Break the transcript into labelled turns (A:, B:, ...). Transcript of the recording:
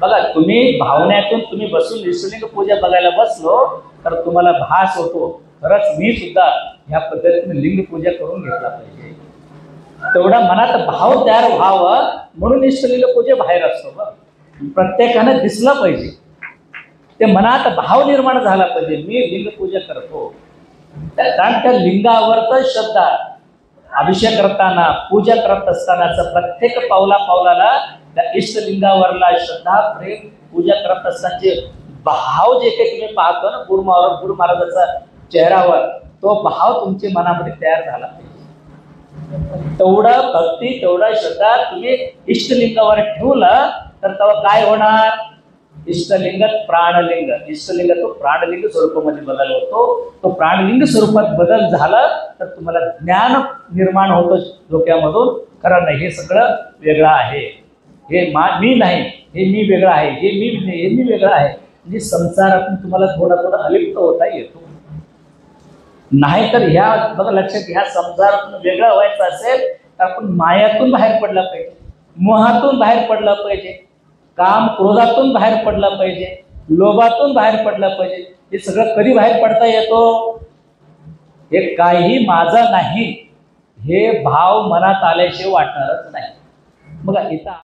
A: बघा, तुम्ही भावनेतून तुम्ही बसून इष्टलिंग पूजा बघायला बसलो तर तुम्हाला भास होतो खरंच मी सुद्धा ह्या पद्धतीने लिंग पूजा करून घेतला पाहिजे. तेवढा मनात भाव तयार व्हावं म्हणून इष्टलिंग पूजा बाहेर असतो. प्रत्येकाने दिसलं पाहिजे, ते मनात भाव निर्माण झाला पाहिजे मी लिंग पूजा करतो. कारण त्या लिंगावर श्रद्धा, अभिषेक करताना पूजा करत असतानाच प्रत्येक पावला पावलाला त्या इष्टलिंगावरला श्रद्धा प्रेम पूजा करत असतानाचे भाव जे काही तुम्ही पाहतो ना गुरु महाराजाचा चेहऱ्यावर, तो भाव तुमच्या मनामध्ये तयार झाला पाहिजे. तेवढा भक्ती तेवढा श्रद्धा तुम्ही इष्टलिंगावर ठेवलं तर तेव्हा काय होणार? इष्टलिंग प्राणलिंग, इष्टलिंग तो प्राणलिंग स्वरूपामध्ये बदल होतो. तो प्राणलिंग स्वरूपात बदल झाला तर तुम्हाला ज्ञान निर्माण होतं डोक्यामधून. कारण हे सगळं वेगळं आहे, हे मी नाही, हे मी वेगळं आहे, हे मी वेगळं आहे. म्हणजे संसारातून तुम्हाला थोडा थोडा अलिप्त होता येतो. नाहीतर ह्या बघा लक्षात, ह्या संसारातून वेगळं व्हायचं असेल तर आपण मायातून बाहेर पडला पाहिजे, मोहातून बाहेर पडला पाहिजे, काम क्रोधातून बाहेर पडला पाहिजे, लोभातून बाहेर पडला पाहिजे. हे सगळं कधी बाहेर पडता येतो? हे काही माझं नाही हे भाव मनात आल्याशिवाय वाटणारच नाही. बघा इथं